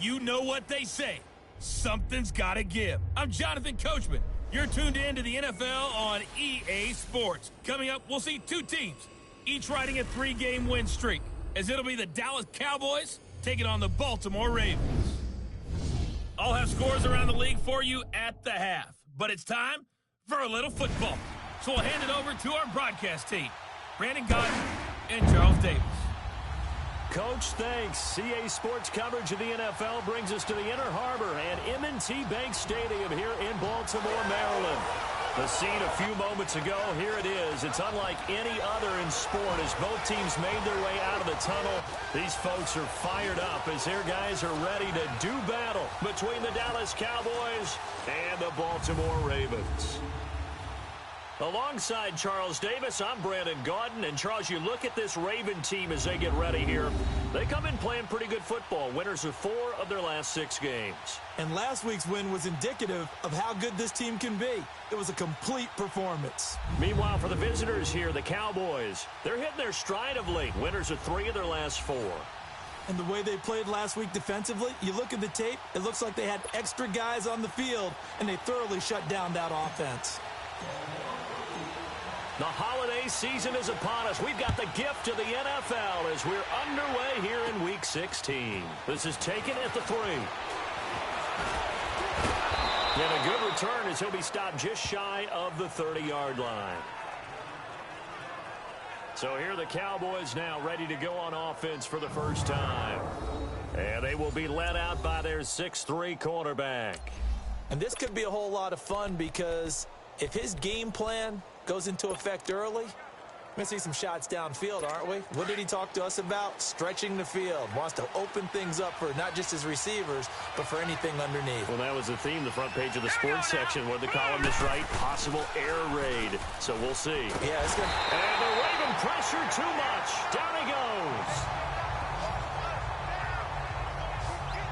You know what they say. Something's got to give. I'm Jonathan Coachman. You're tuned in to the NFL on EA Sports. Coming up, we'll see two teams, each riding a 3-game win streak, as it'll be the Dallas Cowboys taking on the Baltimore Ravens. I'll have scores around the league for you at the half, but it's time for a little football. So we'll hand it over to our broadcast team, Brandon Godden and Charles Davis. Coach, thanks. CA Sports coverage of the NFL brings us to the Inner Harbor and M&T Bank Stadium here in Baltimore, Maryland. The scene a few moments ago, here it is. It's unlike any other in sport as both teams made their way out of the tunnel. These folks are fired up as their guys are ready to do battle between the Dallas Cowboys and the Baltimore Ravens. Alongside Charles Davis, I'm Brandon Gaudin. And, Charles, you look at this Raven team as they get ready here. They come in playing pretty good football. Winners of 4 of their last 6 games. And last week's win was indicative of how good this team can be. It was a complete performance. Meanwhile, for the visitors here, the Cowboys, they're hitting their stride of late. Winners of 3 of their last 4. And the way they played last week defensively, you look at the tape, it looks like they had extra guys on the field, and they thoroughly shut down that offense. The holiday season is upon us. We've got the gift of the NFL as we're underway here in Week 16. This is taken at the 3. And a good return as he'll be stopped just shy of the 30-yard line. So here are the Cowboys now ready to go on offense for the first time. And they will be led out by their 6'3" quarterback. And this could be a whole lot of fun because if his game plan goes into effect early, we're going to see some shots downfield, aren't we? What did he talk to us about? Stretching the field. Wants to open things up for not just his receivers, but for anything underneath. Well, that was the theme, the front page of the sports section, where the columnist write possible air raid. So we'll see. Yeah, it's good. And the Raven pressure too much. Down he goes.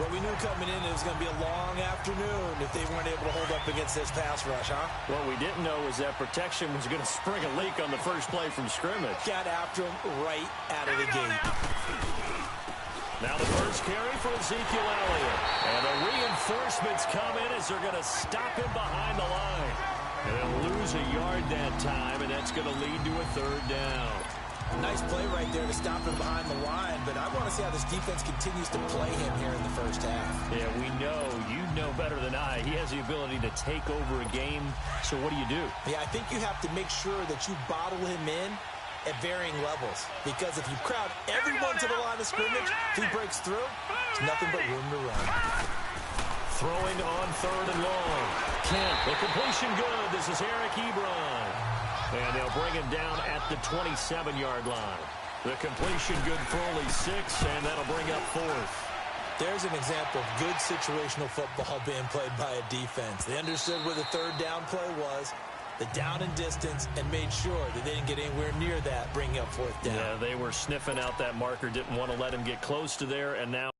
Well, we knew coming in it was going to be a long afternoon if they weren't able to hold up against this pass rush, huh? What we didn't know was that protection was going to spring a leak on the first play from scrimmage. Got after him right out of the gate. Now the first carry for Ezekiel Elliott. And the reinforcements come in as they're going to stop him behind the line. And they'll lose a yard that time, and that's going to lead to a 3rd down. Nice play right there to stop him behind the line, but I want to see how this defense continues to play him here in the first half. Yeah, we know. You know better than I. He has the ability to take over a game, so what do you do? Yeah, I think you have to make sure that you bottle him in at varying levels, because if you crowd everyone to the line of scrimmage, if he breaks through, there's nothing but room to run. Throwing on 3rd and long. Kent, the completion good. This is Eric Ebron. And they'll bring him down at the 27-yard line. The completion good for only 6, and that'll bring up 4th. There's an example of good situational football being played by a defense. They understood where the 3rd down play was, the down and distance, and made sure that they didn't get anywhere near that, bringing up 4th down. Yeah, they were sniffing out that marker, didn't want to let him get close to there, and now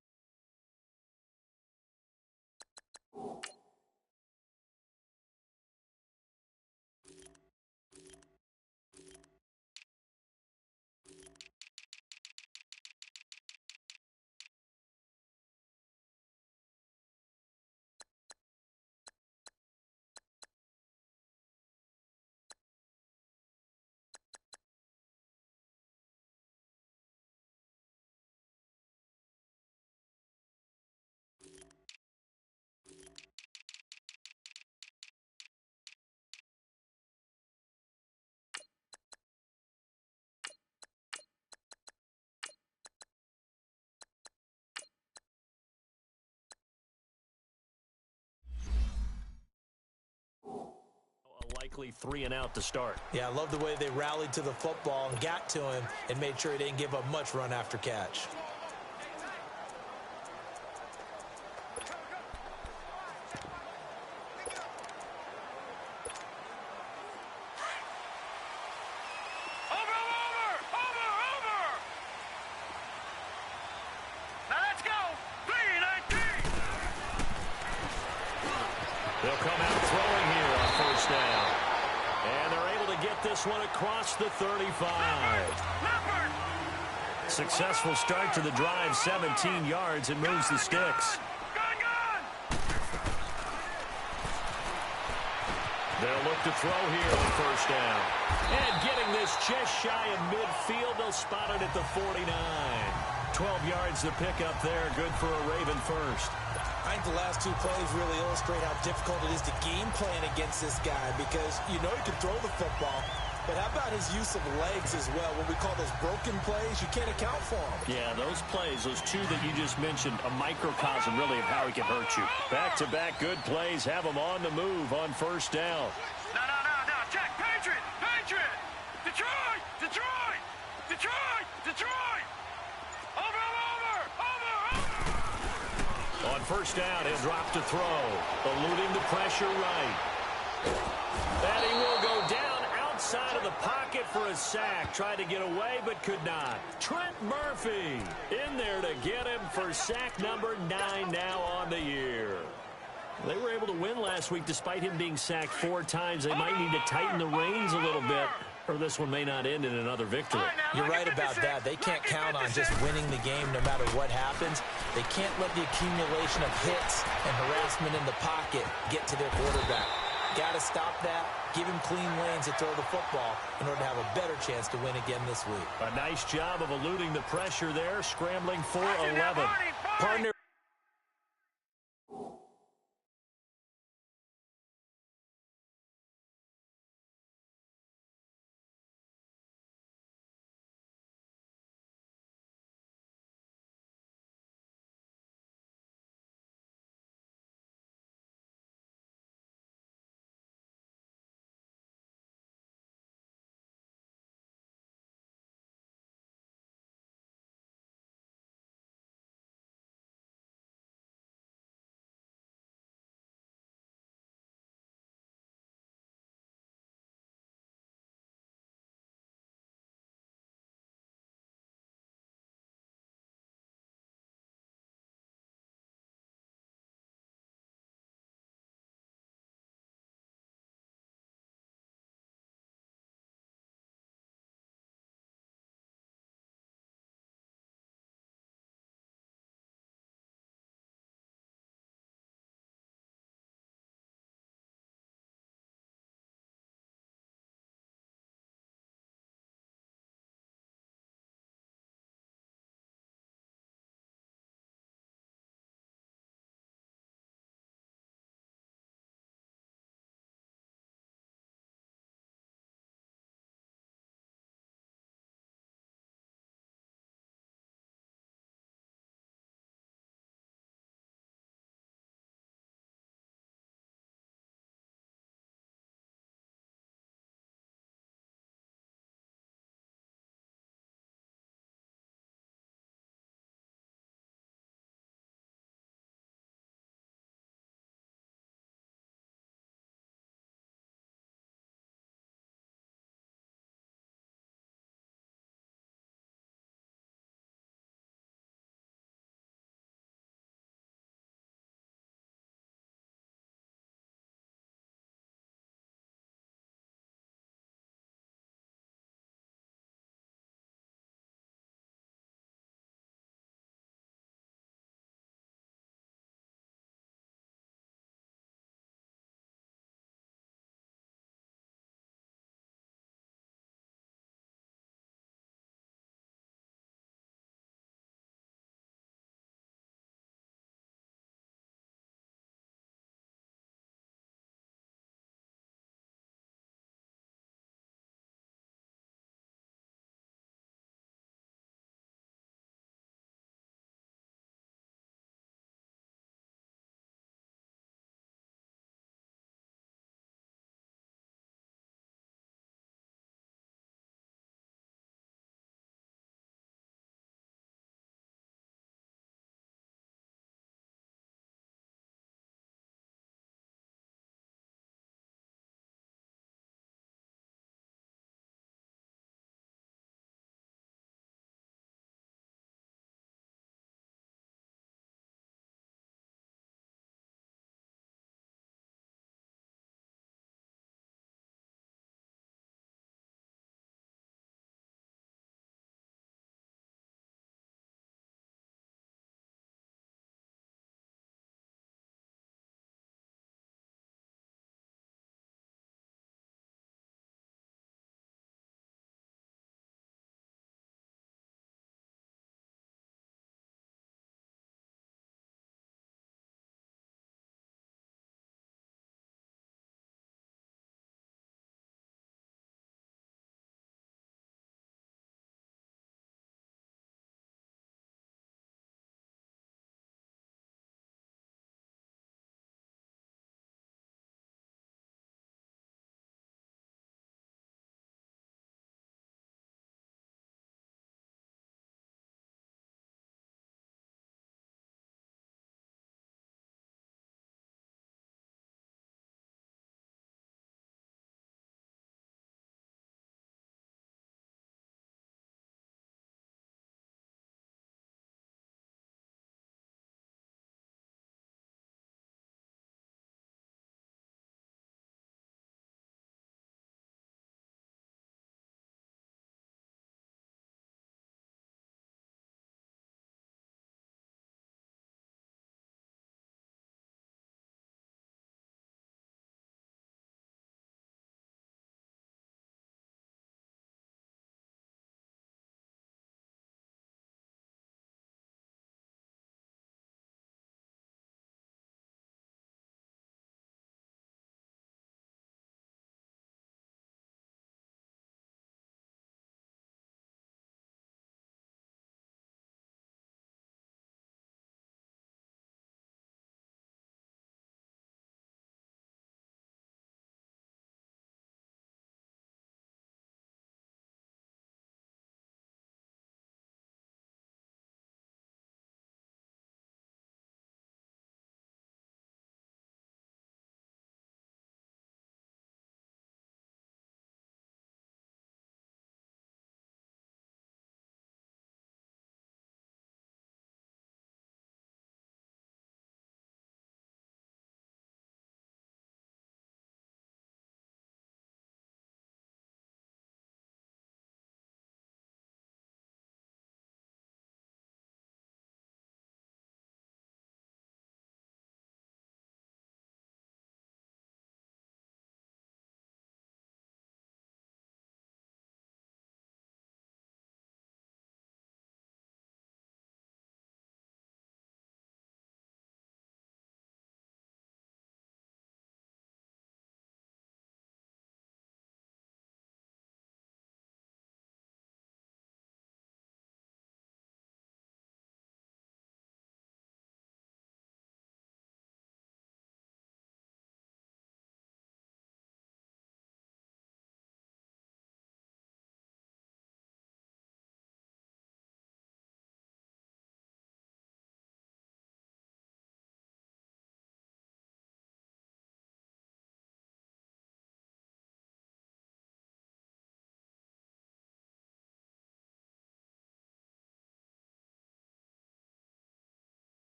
likely 3 and out to start. Yeah, I love the way they rallied to the football and got to him and made sure he didn't give up much run after catch. They'll come out throwing here on 1st down. And they're able to get this one across the 35. Successful start to the drive, 17 yards, and moves the sticks. They'll look to throw here on first down. And getting this just shy of midfield, they'll spot it at the 49. 12 yards to pick up there. Good for a Raven first. I think the last two plays really illustrate how difficult it is to game plan against this guy because you know he can throw the football, but how about his use of legs as well? What we call those broken plays, you can't account for them. Yeah, those plays, those two that you just mentioned, a microcosm really of how he can hurt you. Back-to-back good plays have him on the move on first down. No. Check. Patriot. Detroit. Over. On first down, he'll drop to throw, eluding the pressure right. And he will go down outside of the pocket for a sack. Tried to get away, but could not. Trent Murphy in there to get him for sack number 9 now on the year. They were able to win last week despite him being sacked 4 times. They might need to tighten the reins a little bit, or this one may not end in another victory. You're right about that. They can't count on just winning the game no matter what happens. They can't let the accumulation of hits and harassment in the pocket get to their quarterback. Got to stop that, give him clean lanes to throw the football in order to have a better chance to win again this week. A nice job of eluding the pressure there, scrambling for 11. Partner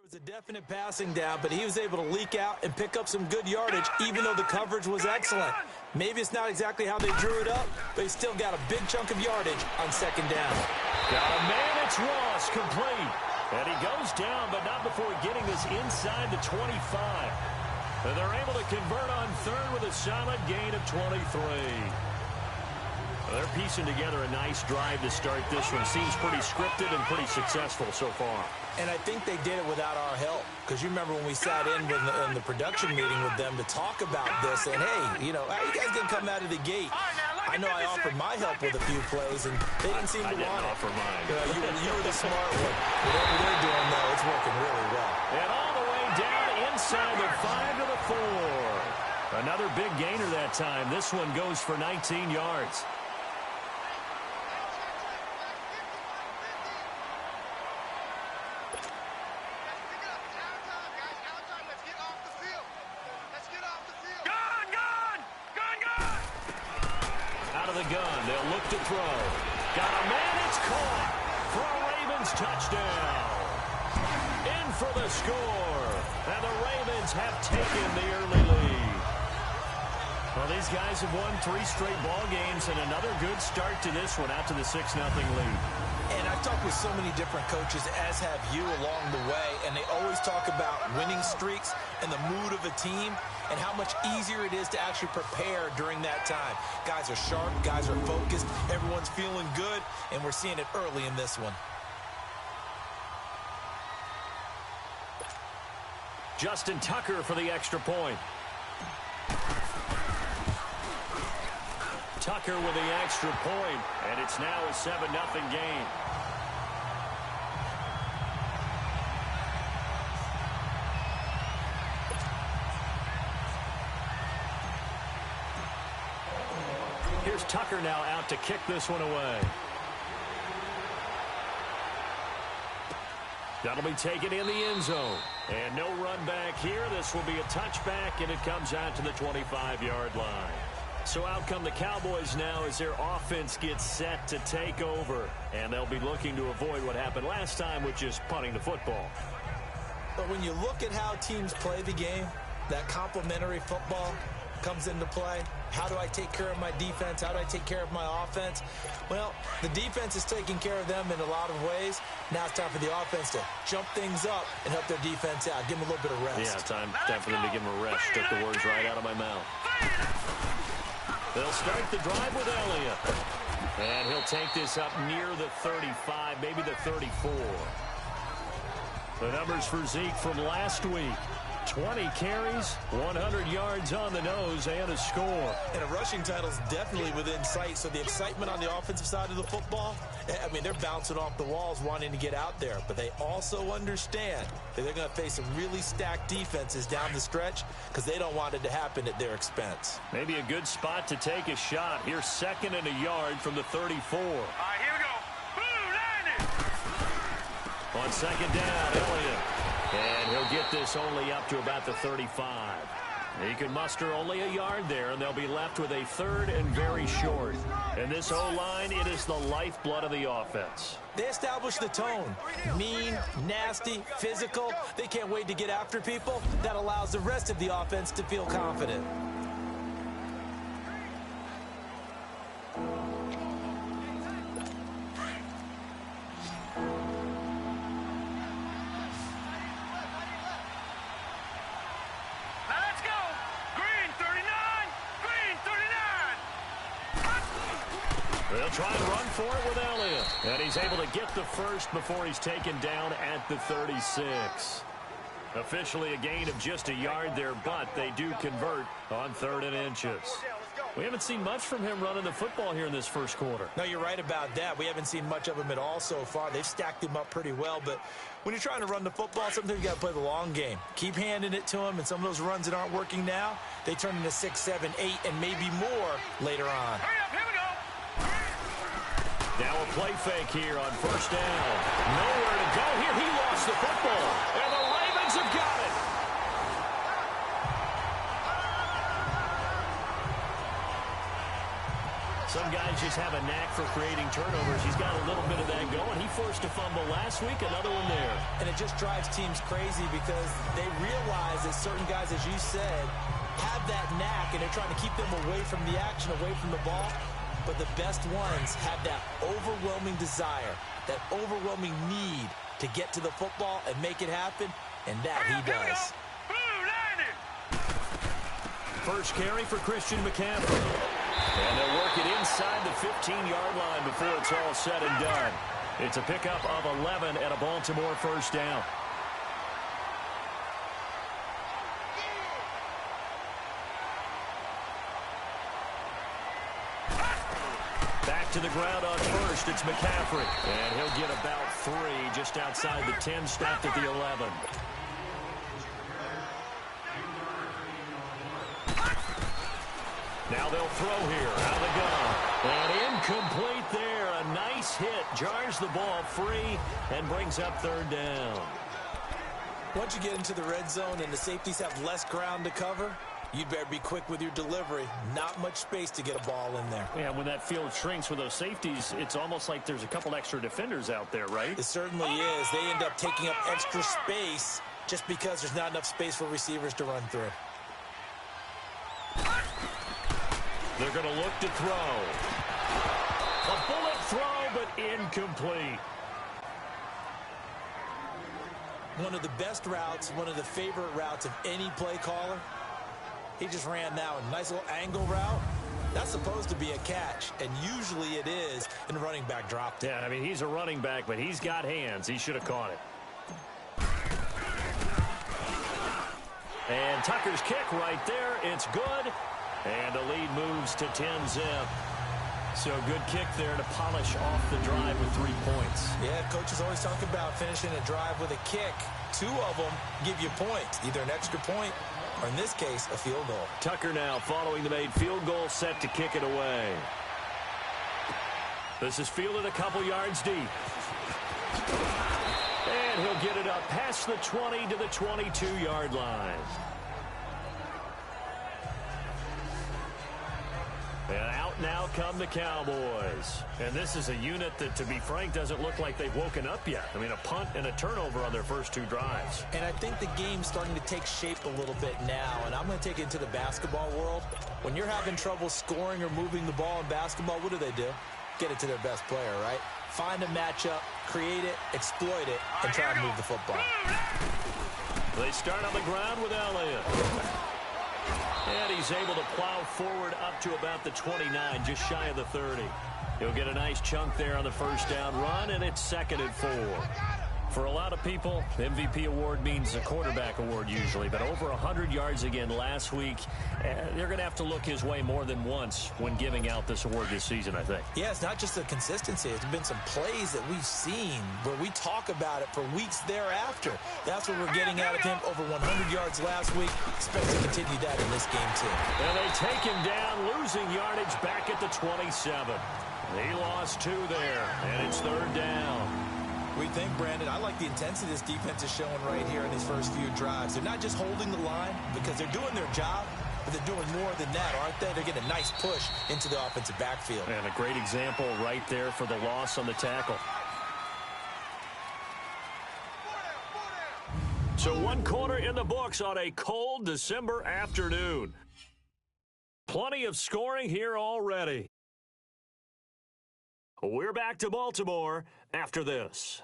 was a definite passing down, but he was able to leak out and pick up some good yardage, even though the coverage was excellent. Maybe it's not exactly how they drew it up, but he still got a big chunk of yardage on second down. Got a man, it's Ross, complete. And he goes down, but not before getting this inside the 25. And they're able to convert on third with a solid gain of 23. Well, they're piecing together a nice drive to start this one. Seems pretty scripted and pretty successful so far. And I think they did it without our help. Because you remember when we sat in the production meeting with them to talk about this, and hey, you know, how you guys gonna come out of the gate? I know I offered my help with a few plays, and they didn't seem to want it. I didn't offer mine. You were the smart one. Whatever they're doing, though, it's working really well. And all the way down inside the 5 to the 4. Another big gainer that time. This one goes for 19 yards. Gun. They'll look to throw. Got a man. It's caught for a Ravens touchdown. In for the score. And the Ravens have taken the early lead. Well, these guys have won 3 straight ball games and another good start to this one out to the 6-0 lead. And I've talked with so many different coaches, as have you, along the way, and they always talk about winning streaks and the mood of a team and how much easier it is to actually prepare during that time. Guys are sharp, guys are focused, everyone's feeling good, and we're seeing it early in this one. Justin Tucker for the extra point. Tucker with the extra point, and it's now a 7-0 game. Here's Tucker now out to kick this one away. That'll be taken in the end zone. And no run back here. This will be a touchback, and it comes out to the 25-yard line. So out come the Cowboys now as their offense gets set to take over. And they'll be looking to avoid what happened last time, which is punting the football. But when you look at how teams play the game, that complementary football comes into play. How do I take care of my defense? How do I take care of my offense? Well, the defense is taking care of them in a lot of ways. Now it's time for the offense to jump things up and help their defense out. Give them a little bit of rest. Yeah, time for them to give them a rest. Took the words right out of my mouth. They'll start the drive with Elliott. And he'll take this up near the 35, maybe the 34. The numbers for Zeke from last week. 20 carries, 100 yards on the nose, and a score. And a rushing title is definitely within sight, so the excitement on the offensive side of the football, I mean, they're bouncing off the walls wanting to get out there, but they also understand that they're going to face some really stacked defenses down the stretch because they don't want it to happen at their expense. Maybe a good spot to take a shot. Here's 2nd and a yard from the 34. All right, here we go. Boom, landed. On 2nd down, Elliott. And he'll get this only up to about the 35. He can muster only a yard there, and they'll be left with a 3rd and very short. And this O-line, it is the lifeblood of the offense. They establish the tone. Mean, nasty, physical. They can't wait to get after people. That allows the rest of the offense to feel confident. They'll try and run for it with Elliott. And he's able to get the first before he's taken down at the 36. Officially a gain of just a yard there, but they do convert on 3rd and inches. We haven't seen much from him running the football here in this first quarter. No, you're right about that. We haven't seen much of him at all so far. They've stacked him up pretty well, but when you're trying to run the football, sometimes you got to play the long game. Keep handing it to him, and some of those runs that aren't working now, they turn into 6, 7, 8, and maybe more later on. Hurry up, here we go. Now a play fake here on 1st down. Nowhere to go here. He lost the football, and the Ravens have got it. Some guys just have a knack for creating turnovers. He's got a little bit of that going. He forced a fumble last week, another one there. And it just drives teams crazy because they realize that certain guys, as you said, have that knack, and they're trying to keep them away from the action, away from the ball. But the best ones have that overwhelming desire, that overwhelming need to get to the football and make it happen, and that he does. First carry for Christian McCaffrey. And they'll work it inside the 15-yard line before it's all said and done. It's a pickup of 11 and a Baltimore first down. Back to the ground on first. It's McCaffrey. And he'll get about 3 just outside the 10, stopped at the 11. Now they'll throw here out of the gun. And incomplete there. A nice hit. Jars the ball free and brings up third down. Once you get into the red zone and the safeties have less ground to cover, you'd better be quick with your delivery. Not much space to get a ball in there. Yeah, when that field shrinks with those safeties, it's almost like there's a couple extra defenders out there, right? It certainly is. They end up taking up extra space just because there's not enough space for receivers to run through. They're going to look to throw. A bullet throw, but incomplete. One of the best routes, one of the favorite routes of any play caller. He just ran that one. Nice little angle route. That's supposed to be a catch, and usually it is, and the running back dropped it. Yeah, I mean, he's a running back, but he's got hands. He should have caught it. And Tucker's kick right there. It's good. And the lead moves to 10-zip. So good kick there to polish off the drive with 3 points. Yeah, coaches always talk about finishing a drive with a kick. 2 of them give you points, either an extra point or, in this case, a field goal. Tucker now following the made field goal, set to kick it away. This is fielded a couple yards deep. And he'll get it up past the 20 to the 22-yard line. And out now come the Cowboys. And this is a unit that, to be frank, doesn't look like they've woken up yet. I mean, a punt and a turnover on their first 2 drives. And I think the game's starting to take shape a little bit now. And I'm going to take it into the basketball world. When you're having trouble scoring or moving the ball in basketball, what do? Get it to their best player, right? Find a matchup, create it, exploit it, and try and move the football. They start on the ground with Elliott. And he's able to plow forward up to about the 29, just shy of the 30. He'll get a nice chunk there on the first down run, and it's 2nd and 4. For a lot of people, the MVP award means a quarterback award usually, but over 100 yards again last week, they're going to have to look his way more than once when giving out this award this season, I think. Yeah, it's not just the consistency. There's been some plays that we've seen where we talk about it for weeks thereafter. That's what we're getting out of him. Over 100 yards last week. Expect to continue that in this game, too. And they take him down, losing yardage back at the 27. He lost 2 there, and it's 3rd down. We think, Brandon, I like the intensity this defense is showing right here in these first few drives. They're not just holding the line because they're doing their job, but they're doing more than that, aren't they? They're getting a nice push into the offensive backfield. And a great example right there for the loss on the tackle. So 1 quarter in the books on a cold December afternoon. Plenty of scoring here already. We're back to Baltimore after this.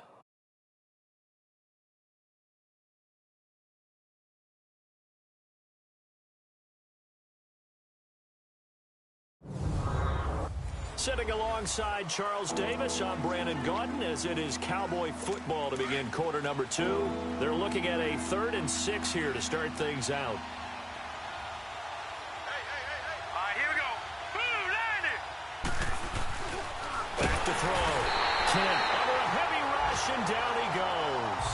Sitting alongside Charles Davis, I'm Brandon Gaudin, as it is Cowboy football to begin quarter number 2. They're looking at a 3rd and 6 here to start things out. All right, here we go. Boom, landed. Back to throw. Kent under a heavy rush, and down he goes.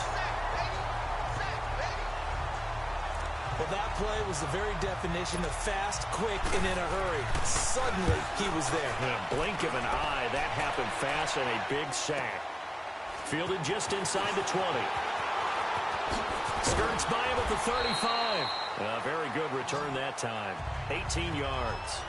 Well, that play was the very definition of fast, quick, and in a hurry. Suddenly, he was there. In a blink of an eye, that happened fast, and a big sack. Fielded just inside the 20. Skirts by him at the 35. A very good return that time. 18 yards.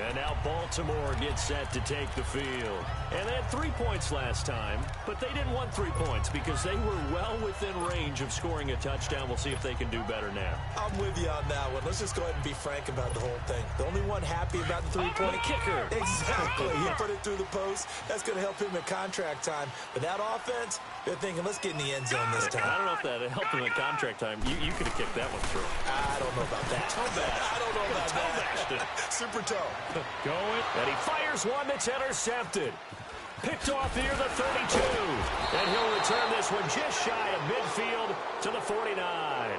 And now Baltimore gets set to take the field. And they had 3 points last time, but they didn't want 3 points because they were well within range of scoring a touchdown. We'll see if they can do better now. I'm with you on that one. Let's just go ahead and be frank about the whole thing. The only one happy about the three-point kicker. Exactly. He put it through the post. That's going to help him at contract time. But that offense, they're thinking, let's get in the end zone this time. I don't know if that helped him at contract time. You could have kicked that one through. I don't know about that. I don't know about that. Super toe. Going, and he fires one that's intercepted. Picked off near the 32. And he'll return this one just shy of midfield to the 49.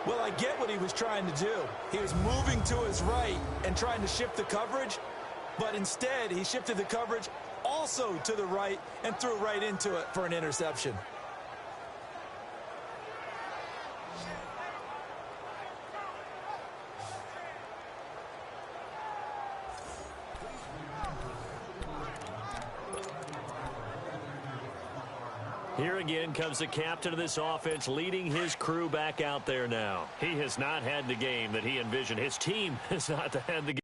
Well, I get what he was trying to do. He was moving to his right and trying to shift the coverage, but instead he shifted the coverage also to the right and threw right into it for an interception. Here again comes the captain of this offense leading his crew back out there now. He has not had the game that he envisioned. His team has not had the game.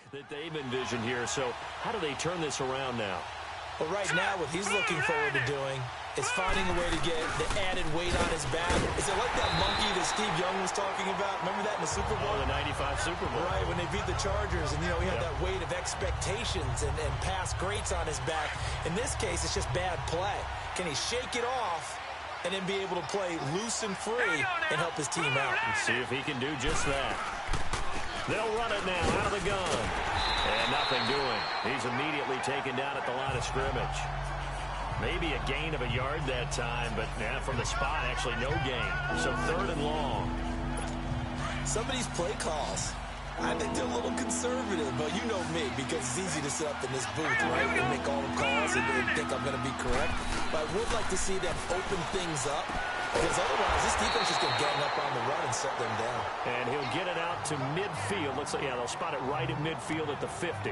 That they've envisioned here. So how do they turn this around now? Well, right now, what he's looking forward to doing is finding a way to get the added weight on his back. Is it like that monkey that Steve Young was talking about? Remember that in the Super Bowl? Oh, the 95 Super Bowl. Right, when they beat the Chargers, and, he had that weight of expectations and past greats on his back. In this case, it's just bad play. Can he shake it off and then be able to play loose and free and help his team out? Let's see if he can do just that. They'll run it now out of the gun. And nothing doing. He's immediately taken down at the line of scrimmage. Maybe a gain of a yard that time, but from the spot, actually no gain. So 3rd and long. Some of these play calls, I think they're a little conservative, but you know me, because it's easy to sit up in this booth, right, and make all the calls and think I'm going to be correct. But I would like to see them open things up, because otherwise this defense is going to gang up on the run and shut them down. And he'll get it out to midfield. Looks like, they'll spot it right at midfield at the 50.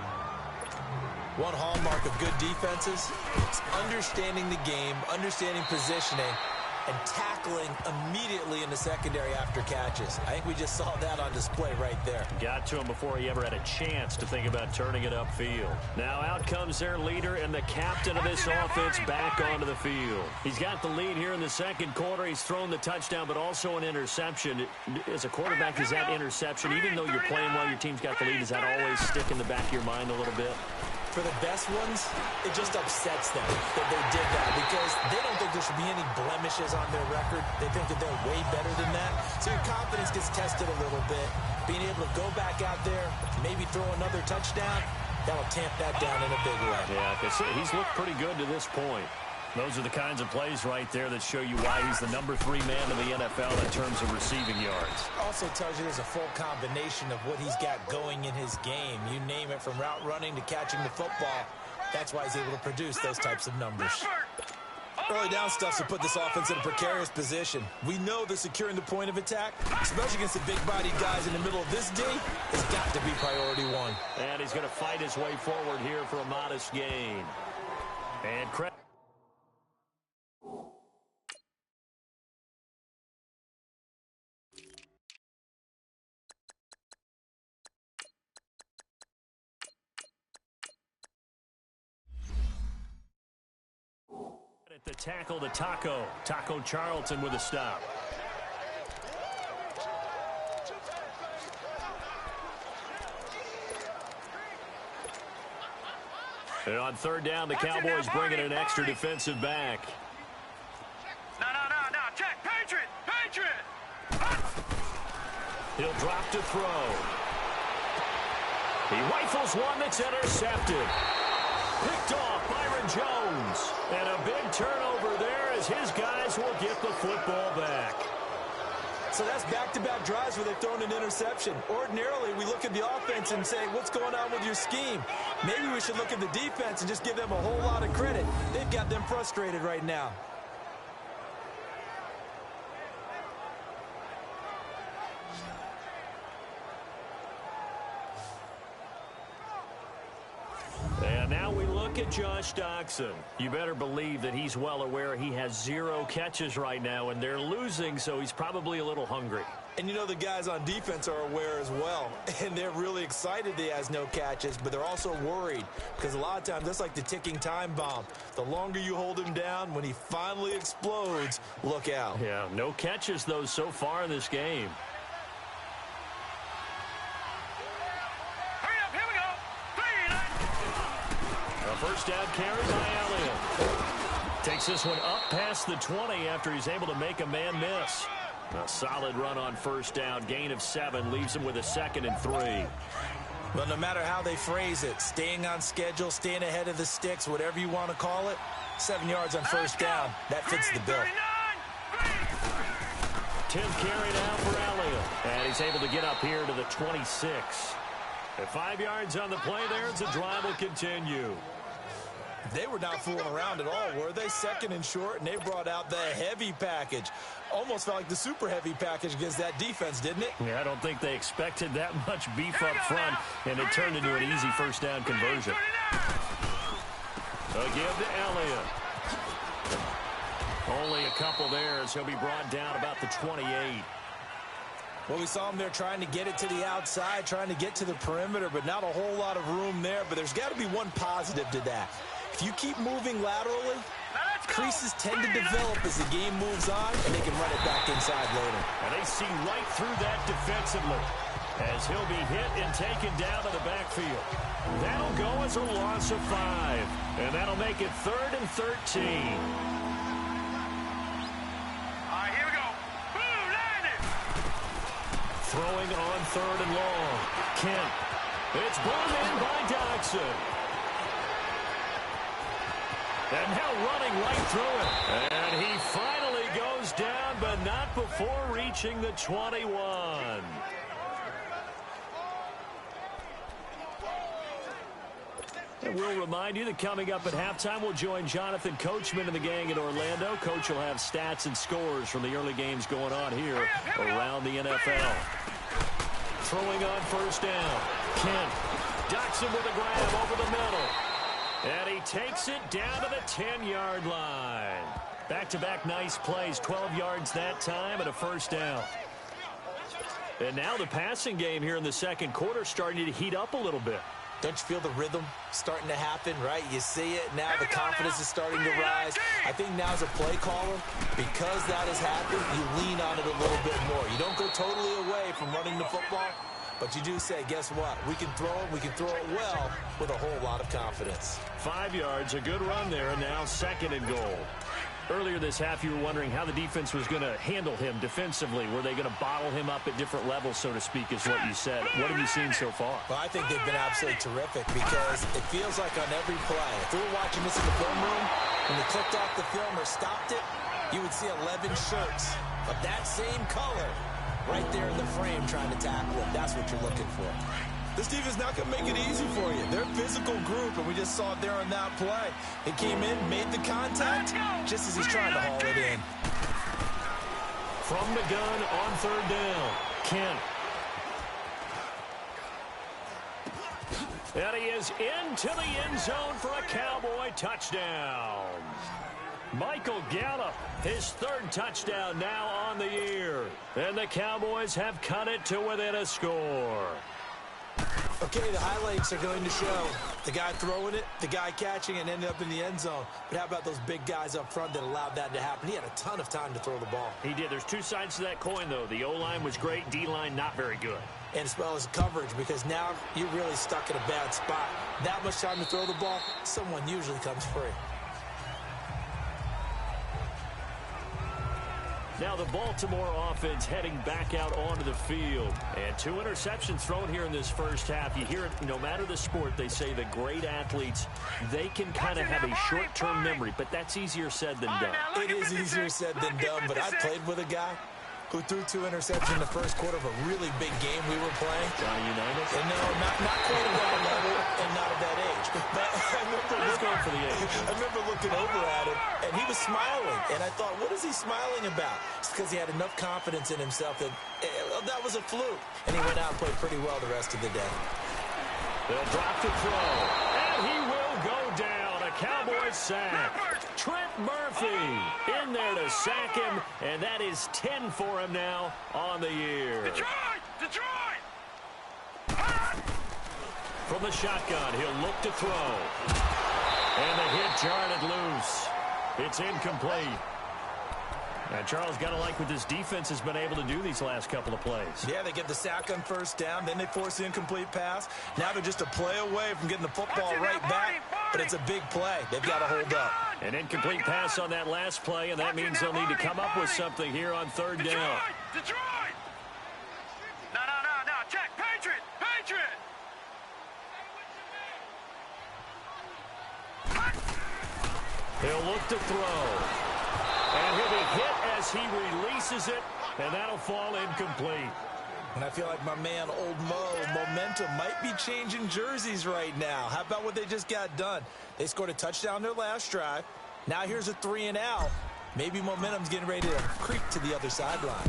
One hallmark of good defenses is understanding the game, understanding positioning, and tackling immediately in the secondary after catches. I think we just saw that on display right there. Got to him before he ever had a chance to think about turning it upfield. Now out comes their leader and the captain of this offense back onto the field. He's got the lead here in the second quarter. He's thrown the touchdown, but also an interception. As a quarterback, is that interception, even though you're playing while your team's got the lead, does that always stick in the back of your mind a little bit? For the best ones, it just upsets them that they did that because they don't think there should be any blemishes on their record. They think that they're way better than that. So your confidence gets tested a little bit. Being able to go back out there, maybe throw another touchdown, that'll tamp that down in a big way. Yeah, because he's looked pretty good to this point. Those are the kinds of plays right there that show you why he's the number 3 man in the NFL in terms of receiving yards. Also tells you there's a full combination of what he's got going in his game. You name it, from route running to catching the football. That's why he's able to produce those types of numbers. Early down stuff's to put this offense in a precarious position. We know that securing the point of attack, especially against the big-bodied guys in the middle of this D, has got to be priority 1. And he's going to fight his way forward here for a modest gain. And the tackle to Taco Charlton with a stop. And on third down, the Cowboys bringing an extra defensive back. No. Check. Patriot. He'll drop to throw. He rifles one that's intercepted. Picked off Byron Jones. And a big turnover there as his guys will get the football back. So that's back-to-back drives where they've thrown an interception. Ordinarily, we look at the offense and say, what's going on with your scheme? Maybe we should look at the defense and just give them a whole lot of credit. They've got them frustrated right now. And now we look at Josh Doctson. You better believe that he's well aware he has 0 catches right now, and they're losing, so he's probably a little hungry. And you know the guys on defense are aware as well. And they're really excited he has no catches, but they're also worried because a lot of times that's like the ticking time bomb. The longer you hold him down, when he finally explodes, look out. Yeah, no catches, though, so far in this game. Hurry up, here we go. 3 and 8. A first down carry by Elliott. Takes this one up past the 20 after he's able to make a man miss. A solid run on first down. Gain of 7 leaves him with a 2nd and 3. Well, no matter how they phrase it, staying on schedule, staying ahead of the sticks, whatever you want to call it, 7 yards on first down, that fits the bill. 10th carry now for Elliott. And he's able to get up here to the 26. At 5 yards on the play there, the drive will continue. They were not fooling around at all, were they? 2nd and short, and they brought out the heavy package. Almost felt like the super heavy package against that defense, didn't it? Yeah, I don't think they expected that much beef up front, and it turned into an easy first down conversion. A give to Elliott. Only a couple there as he'll be brought down about the 28. Well, we saw him there trying to get it to the outside, trying to get to the perimeter, but not a whole lot of room there. But there's got to be one positive to that. If you keep moving laterally, creases tend to develop as the game moves on, and they can run it back inside later. And they see right through that defensively as he'll be hit and taken down to the backfield. That'll go as a loss of 5, and that'll make it 3rd and 13. All right, here we go. Boom, landed. Throwing on 3rd and long. Kent. It's brought in by Doctson. And now running right through it. And he finally goes down, but not before reaching the 21. And we'll remind you that coming up at halftime, we'll join Jonathan Coachman and the gang in Orlando. Coach will have stats and scores from the early games going on here around the NFL. Throwing on first down. Kent. Doctson with a grab over the middle. And he takes it down to the 10-yard line. Back-to-back nice plays. 12 yards that time and a first down. And now the passing game here in the second quarter starting to heat up a little bit. Don't you feel the rhythm starting to happen, right? You see it. Now the confidence is starting to rise. I think now as a play caller, because that has happened, you lean on it a little bit more. You don't go totally away from running the football, but you do say, guess what? We can throw it. We can throw it well with a whole lot of confidence. 5 yards, a good run there, and now 2nd and goal. Earlier this half, you were wondering how the defense was going to handle him defensively. Were they going to bottle him up at different levels, so to speak, is what you said. What have you seen so far? Well, I think they've been absolutely terrific because it feels like on every play, if we were watching this in the film room, when they clicked off the film or stopped it, you would see 11 shirts of that same color right there in the frame trying to tackle it. That's what you're looking for. This defense is not going to make it easy for you. They're a physical group, and we just saw it there on that play. He came in, made the contact, just as he's trying to haul it in. From the gun on 3rd down, Kent. And he is into the end zone for a Cowboy touchdown. Michael Gallup, his 3rd touchdown now on the year. And the Cowboys have cut it to within a score. Okay, the highlights are going to show the guy throwing it, the guy catching, and ended up in the end zone. But how about those big guys up front that allowed that to happen? He had a ton of time to throw the ball. He did. There's two sides to that coin, though. The O-line was great, D-line not very good. And as well as coverage, because now you're really stuck in a bad spot. That much time to throw the ball, someone usually comes free. Now the Baltimore offense heading back out onto the field. And 2 interceptions thrown here in this first half. You hear it, no matter the sport, they say the great athletes, they can kind of have a short-term memory, but that's easier said than done. It is easier said than done, but I played with a guy who threw 2 interceptions in the first quarter of a really big game we were playing. Johnny Unitas? And no, not quite at that level and not at that age. But I remember looking over at him, and he was smiling. And I thought, what is he smiling about? It's because he had enough confidence in himself that that was a fluke. And he went out and played pretty well the rest of the day. They'll drop to throw, and he will go down. A Cowboys sack. Trent Murphy in there to sack him, and that is 10 for him now on the year. Detroit! From the shotgun, he'll look to throw. And the hit jarred it loose. It's incomplete. And Charles, got to like what this defense has been able to do these last couple of plays. Yeah, they get the sack on first down, then they force the incomplete pass. Now they're just a play away from getting the football right back, but it's a big play. They've got to hold up. An incomplete pass on that last play, and that means they'll need to come up with something here on third down. Detroit! No, check. Patriot! He'll look to throw. And he'll be hit as he releases it, and that'll fall incomplete. And I feel like my man, Old Mo, momentum might be changing jerseys right now. How about what they just got done? They scored a touchdown their last drive. Now here's a 3-and-out. Maybe momentum's getting ready to creep to the other sideline.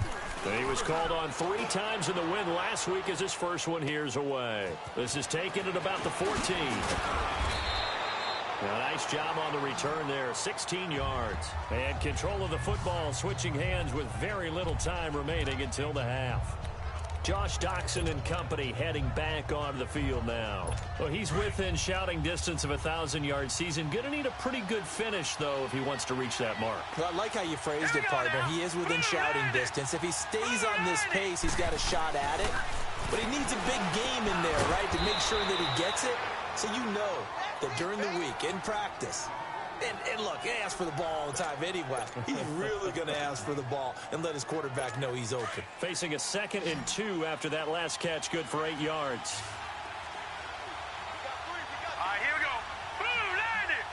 He was called on 3 times in the win last week as his first one here's away. This is taken at about the 14. A nice job on the return there, 16 yards. And control of the football, switching hands with very little time remaining until the half. Josh Doxson and company heading back onto the field now. Well, he's within shouting distance of a 1,000-yard season. Going to need a pretty good finish, though, if he wants to reach that mark. Well, I like how you phrased it, partner. He is within shouting distance. If he stays on this pace, he's got a shot at it. But he needs a big game in there, right, to make sure that he gets it. So you know that during the week, in practice, and look, he asks for the ball all the time anyway. He's really going to ask for the ball and let his quarterback know he's open. Facing a 2nd and 2 after that last catch, good for 8 yards. All right, here we go. Boom, landed.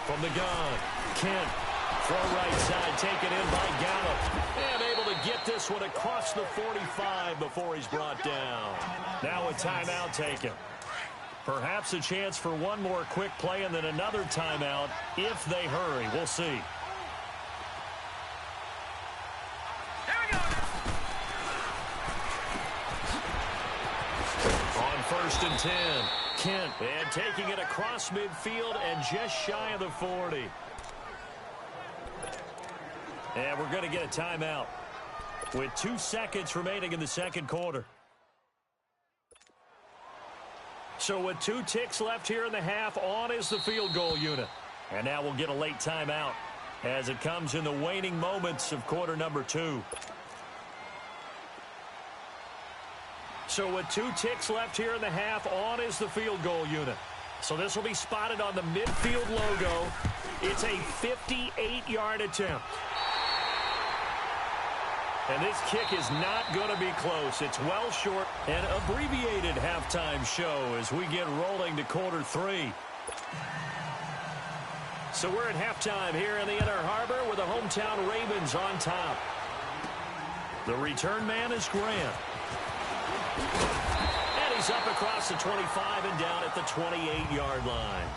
From the gun, Kent, throw right side, taken in by Gallup. And able to get this one across the 45 before he's brought down. Now a timeout taken. Perhaps a chance for one more quick play and then another timeout if they hurry. We'll see. Here we go. On 1st and 10, Kent, and taking it across midfield and just shy of the 40. And we're going to get a timeout with 2 seconds remaining in the second quarter. So with 2 ticks left here in the half, on is the field goal unit. And now we'll get a late timeout as it comes in the waning moments of quarter number 2. So with 2 ticks left here in the half, on is the field goal unit. So this will be spotted on the midfield logo. It's a 58-yard attempt. And this kick is not going to be close. It's well short. An abbreviated halftime show as we get rolling to quarter 3. So we're at halftime here in the Inner Harbor with the hometown Ravens on top. The return man is Grant. And he's up across the 25 and down at the 28-yard line.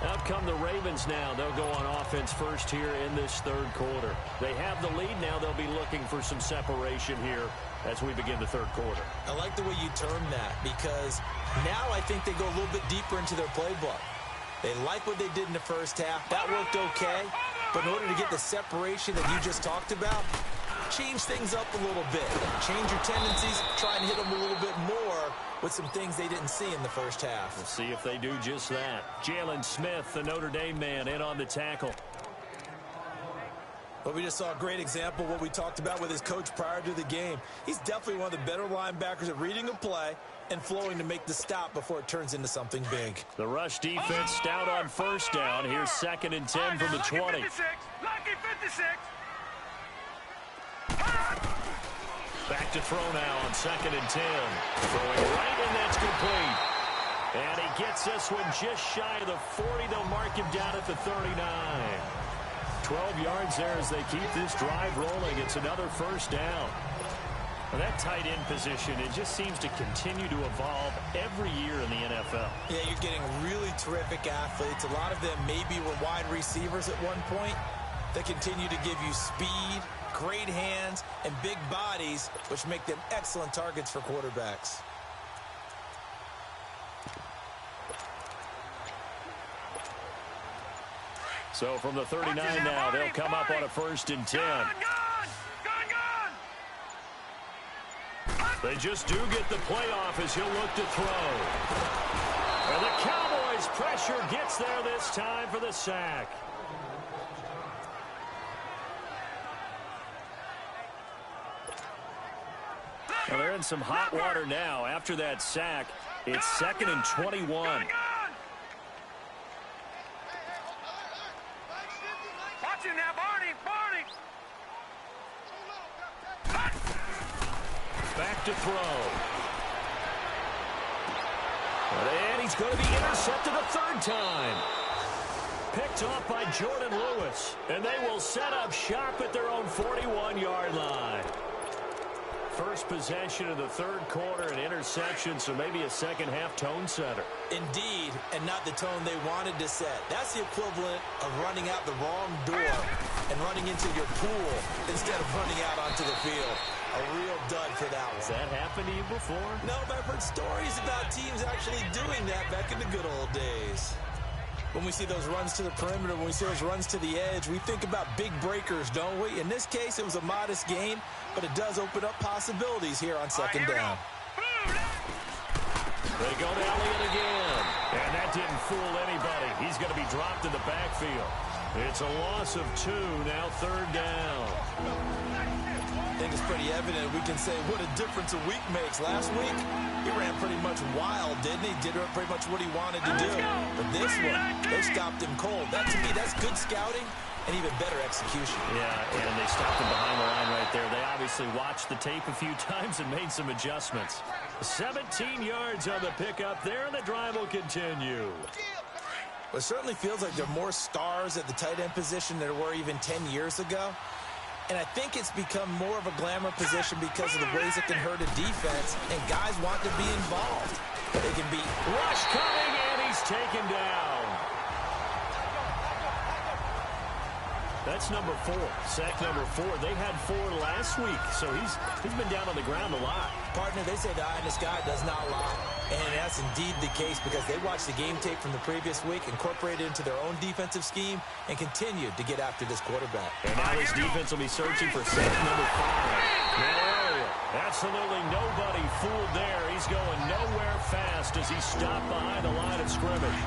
Out come the Ravens now. They'll go on offense first here in this third quarter. They have the lead now. They'll be looking for some separation here as we begin the third quarter. I like the way you term that because now I think they go a little bit deeper into their playbook. They like what they did in the first half. That worked okay. But in order to get the separation that you just talked about, change things up a little bit. Change your tendencies, try and hit them a little bit more with some things they didn't see in the first half. We'll see if they do just that. Jalen Smith, the Notre Dame man, in on the tackle. Well, we just saw a great example of what we talked about with his coach prior to the game. He's definitely one of the better linebackers at reading a play and flowing to make the stop before it turns into something big. The rush defense stout on first down. Here's 2nd and 10 from the 20. Lucky 56. Back to throw now on 2nd and 10. Throwing right, and that's complete. And he gets this one just shy of the 40. They'll mark him down at the 39. 12 yards there as they keep this drive rolling. It's another first down. Well, that tight end position, it just seems to continue to evolve every year in the NFL. Yeah, you're getting really terrific athletes. A lot of them maybe were wide receivers at one point. They continue to give you speed, great hands, and big bodies, which make them excellent targets for quarterbacks. So from the 39 now, they'll come up on a 1st and 10. Gone. They just do get the playoff as he'll look to throw. And the Cowboys pressure gets there this time for the sack. Well, they're in some hot water now. After that sack, it's 2nd and 21. Watch him now, Barney. Back to throw. And he's going to be intercepted a 3rd time. Picked off by Jordan Lewis. And they will set up shop at their own 41-yard line. First possession of the 3rd quarter, an interception, so maybe a second-half tone setter. Indeed, and not the tone they wanted to set. That's the equivalent of running out the wrong door and running into your pool instead of running out onto the field. A real dud for that one. Has that happened to you before? No, but I've heard stories about teams actually doing that back in the good old days. When we see those runs to the perimeter, when we see those runs to the edge, we think about big breakers, don't we? In this case, it was a modest gain, but it does open up possibilities here on 2nd down. They go to Elliott again. And that didn't fool anybody. He's going to be dropped in the backfield. It's a loss of 2, now 3rd down. I think it's pretty evident we can say what a difference a week makes. Last week, he ran pretty much wild, didn't he? Did pretty much what he wanted to do. But this one, they stopped him cold. That, to me, that's good scouting and even better execution. Yeah, and they stopped him behind the line right there. They obviously watched the tape a few times and made some adjustments. 17 yards on the pickup there, and the drive will continue. Well, it certainly feels like there are more stars at the tight end position than there were even 10 years ago. And I think it's become more of a glamour position because of the ways it can hurt a defense, and guys want to be involved. They can be rush coming, and he's taken down. That's number 4. Sack number 4. They had 4 last week, so he's been down on the ground a lot. Partner, they say the eye in the sky does not lie. And that's indeed the case because they watched the game tape from the previous week, incorporated it into their own defensive scheme, and continued to get after this quarterback. And now this defense will be searching for sack number 5. Now, absolutely nobody fooled there. He's going nowhere fast as he stopped behind the line of scrimmage.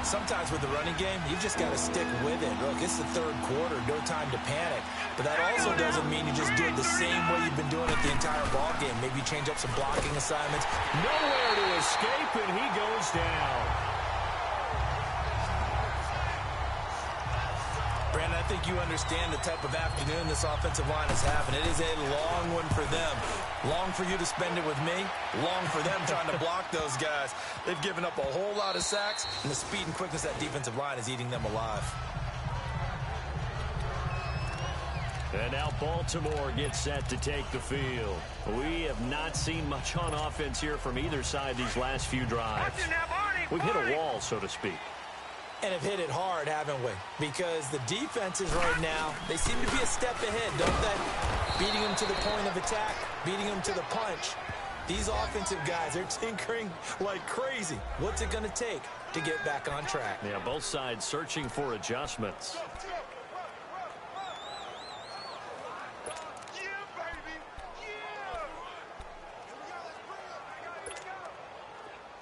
Sometimes with the running game, you've just got to stick with it. Look, it's the 3rd quarter, no time to panic. But that also doesn't mean you just do it the same way you've been doing it the entire ball game. Maybe change up some blocking assignments. Nowhere to escape, and he goes down. Brandon, I think you understand the type of afternoon this offensive line is having. It is a long one for them. Long for you to spend it with me. Long for them trying to block those guys. They've given up a whole lot of sacks, and the speed and quickness of that defensive line is eating them alive. And now Baltimore gets set to take the field. We have not seen much on offense here from either side these last few drives. We've hit a wall, so to speak. And have hit it hard, haven't we? Because the defenses right now, they seem to be a step ahead, don't they? Beating them to the point of attack, beating them to the punch. These offensive guys, they're tinkering like crazy. What's it going to take to get back on track? Yeah, both sides searching for adjustments.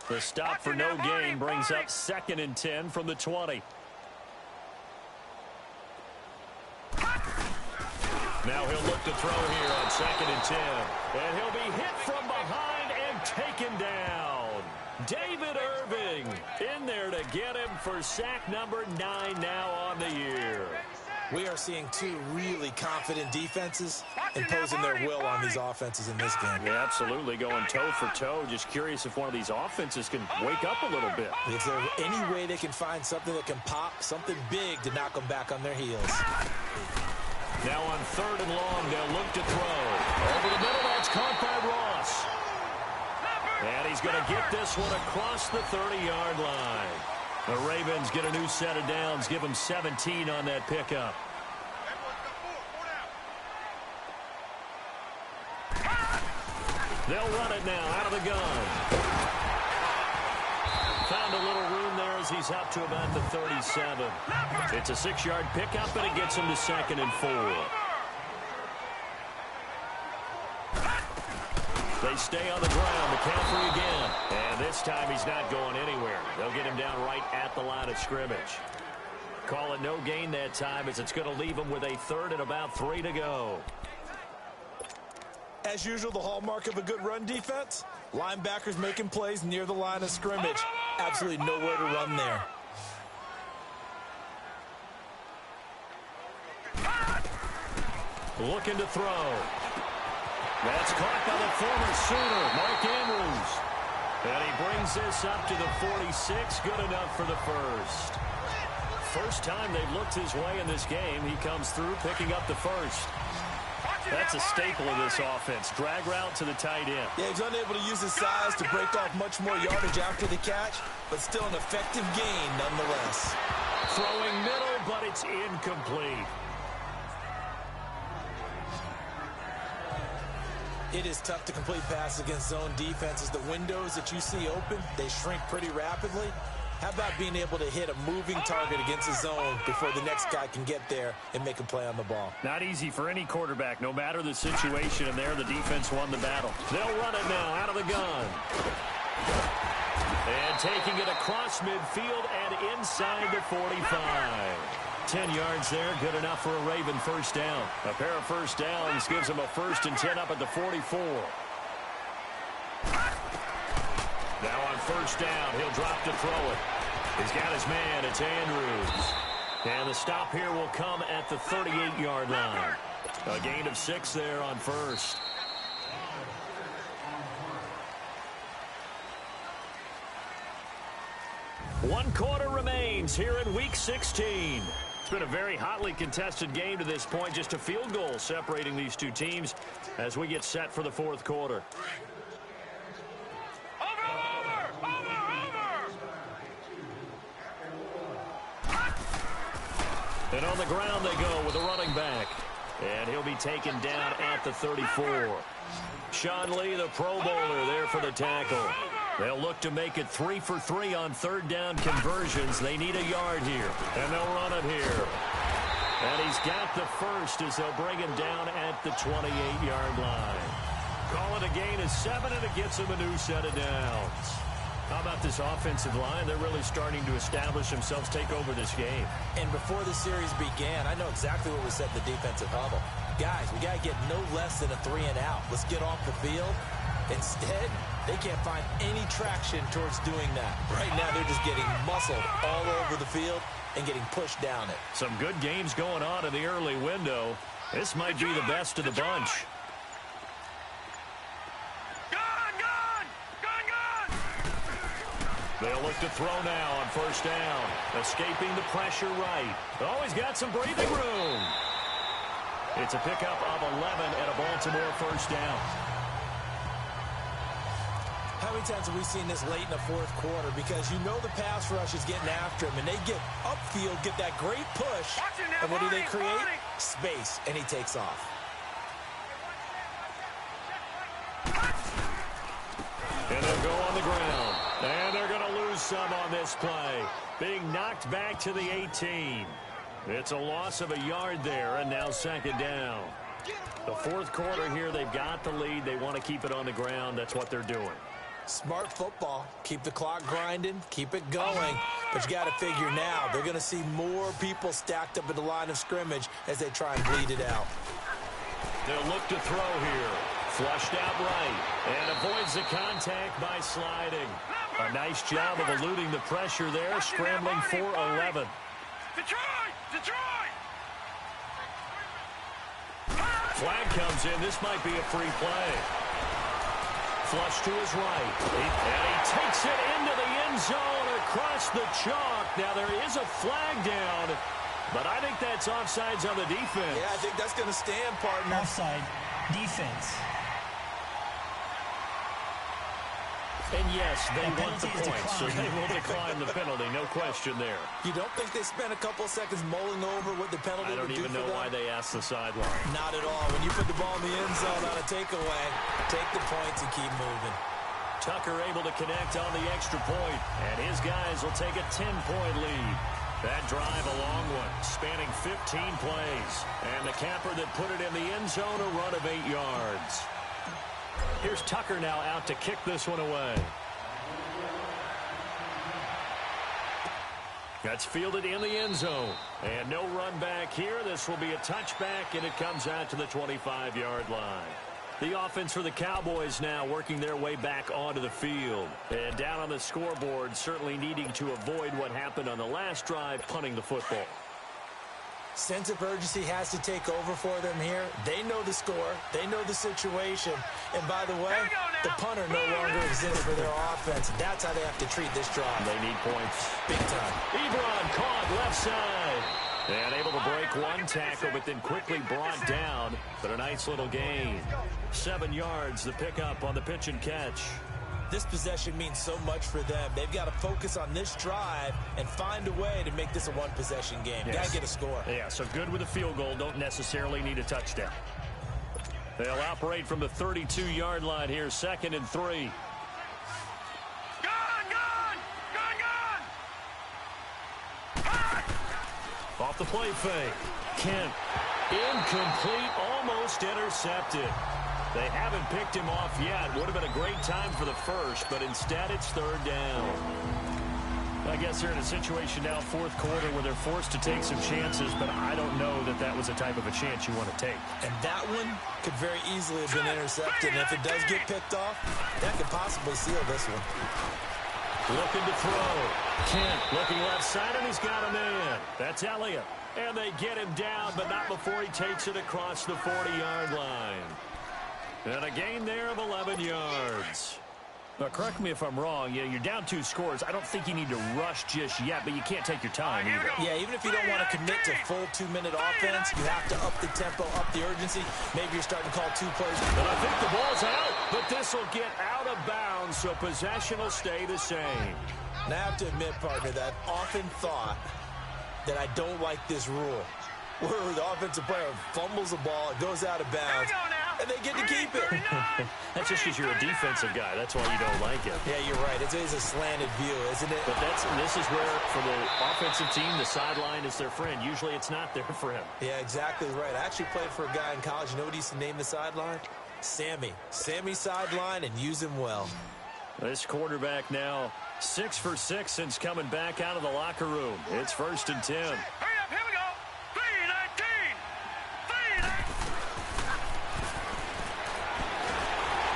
The stop for no gain brings up 2nd and 10 from the 20. Now he'll look to throw here on 2nd and 10. And he'll be hit from behind and taken down. David Irving in there to get him for sack number 9 now on the year. We are seeing two really confident defenses imposing their will on these offenses in this game. Yeah, absolutely, going toe for toe. Just curious if one of these offenses can wake up a little bit. Is there any way they can find something that can pop, something big to knock them back on their heels? Now on 3rd and long, they'll look to throw. Over the middle, that's caught by Ross. And he's going to get this one across the 30-yard line. The Ravens get a new set of downs, give them 17 on that pickup. They'll run it now out of the gun. Found a little room there as he's up to about the 37. It's a 6-yard pickup, and it gets him to 2nd and 4. They stay on the ground. McCaffrey again. And this time he's not going anywhere. They'll get him down right at the line of scrimmage. Call it no gain that time as it's going to leave him with a 3rd and about 3 to go. As usual, the hallmark of a good run defense, linebackers making plays near the line of scrimmage. Absolutely nowhere to run there. Looking to throw. That's caught by the former Sooner, Mark Andrews. And he brings this up to the 46. Good enough for the first. First time they've looked his way in this game. He comes through picking up the first. That's a staple of this offense. Drag route to the tight end. Yeah, he's unable to use his size to break off much more yardage after the catch, but still an effective gain nonetheless. Throwing middle, but it's incomplete. It is tough to complete passes against zone defenses. The windows that you see open, they shrink pretty rapidly. How about being able to hit a moving target against a zone before the next guy can get there and make a play on the ball? Not easy for any quarterback, no matter the situation, and there the defense won the battle. They'll run it now out of the gun. And taking it across midfield and inside the 45. 10 yards there, good enough for a Raven first down. A pair of first downs gives him a 1st and 10 up at the 44. Now on 1st down, he'll drop to throw it. He's got his man, it's Andrews. And the stop here will come at the 38-yard line. A gain of 6 there on 1st. One quarter remains here in Week 16. It's been a very hotly contested game to this point. Just a field goal separating these two teams as we get set for the 4th quarter. And on the ground they go with a running back. And he'll be taken down at the 34. Sean Lee, the Pro Bowler, there for the tackle. They'll look to make it 3 for 3 on 3rd down conversions. They need a yard here, and they'll run it here. And he's got the first as they'll bring him down at the 28-yard line. Call it a gain of 7, and it gets him a new set of downs. How about this offensive line? They're really starting to establish themselves, take over this game. And before the series began, I know exactly what was said in the defensive huddle. Guys, we got to get no less than a 3 and out. Let's get off the field. Instead, they can't find any traction towards doing that. Right now, they're just getting muscled all over the field and getting pushed down it. Some good games going on in the early window. This might be the best of the bunch. They'll look to throw now on 1st down. Escaping the pressure right. Oh, he's got some breathing room. It's a pickup of 11 and a Baltimore 1st down. How many times have we seen this late in the 4th quarter? Because you know the pass rush is getting after him, and they get upfield, get that great push. And what do they create? Space, and he takes off. And they'll go on the ground. And they're going to lose some on this play. Being knocked back to the 18. It's a loss of a yard there, and now 2nd down. The 4th quarter here, they've got the lead. They want to keep it on the ground. That's what they're doing. Smart football. Keep the clock grinding, keep it going. But you got to figure now, they're going to see more people stacked up at the line of scrimmage as they try and bleed it out. They'll look to throw here. Flushed out right. And avoids the contact by sliding. A nice job of eluding the pressure there, scrambling for 11. Detroit! Detroit! Flag comes in. This might be a free play. Flush to his right. And he takes it into the end zone across the chalk. Now there is a flag down, but I think that's offsides on the defense. Yeah, I think that's going to stand, partner. Offside. Defense. And yes, they want the points, so they will decline the penalty. No question there. You don't think they spent a couple seconds mulling over what the penalty would do for them? I don't even know why they asked the sideline. Not at all. When you put the ball in the end zone on a takeaway, take the points and keep moving. Tucker able to connect on the extra point, and his guys will take a 10-point lead. That drive a long one, spanning 15 plays. And the capper that put it in the end zone, a run of 8 yards. Here's Tucker now out to kick this one away. That's fielded in the end zone. And no run back here. This will be a touchback, and it comes out to the 25-yard line. The offense for the Cowboys now working their way back onto the field. And down on the scoreboard, certainly needing to avoid what happened on the last drive, punting the football. Sense of urgency has to take over for them here. They know the score. They know the situation. And by the way, the punter no longer exists for their offense. That's how they have to treat this drive. They need points. Big time. Ebron caught left side. And able to break one tackle, but then quickly brought down. But a nice little gain. 7 yards, the pickup on the pitch and catch. This possession means so much for them. They've got to focus on this drive and find a way to make this a one-possession game. Yes. Got to get a score. Yeah, so good with a field goal. Don't necessarily need a touchdown. They'll operate from the 32-yard line here, 2nd and 3. Off the play fake. Kent. Incomplete, almost intercepted. They haven't picked him off yet. Would have been a great time for the first, but instead it's 3rd down. I guess they're in a situation now, 4th quarter, where they're forced to take some chances, but I don't know that that was a type of a chance you want to take. And that one could very easily have been intercepted. And if it does get picked off, that could possibly seal this one. Looking to throw. Kent looking left side, and he's got a man. That's Elliott. And they get him down, but not before he takes it across the 40-yard line. And a gain there of 11 yards. Now, correct me if I'm wrong. Yeah, you're down 2 scores. I don't think you need to rush just yet, but you can't take your time either. Yeah, even if you don't want to commit to full 2-minute offense, you have to up the tempo, up the urgency. Maybe you're starting to call 2 plays. But I think the ball's out, but this will get out of bounds, so possession will stay the same. And I have to admit, partner, that I've often thought that I don't like this rule, where the offensive player fumbles the ball, it goes out of bounds, and they get to keep it. That's just because you're a defensive guy. That's why you don't like it. Yeah, you're right. It's a slanted view, isn't it? But this is where, for the offensive team, the sideline is their friend. Usually it's not there for him. Yeah, exactly right. I actually played for a guy in college. You know what he used to name the sideline? Sammy. Sammy sideline, and use him well. This quarterback now 6 for 6 since coming back out of the locker room. It's 1st and 10. Hurry up, here we go. 3-19. 3-19.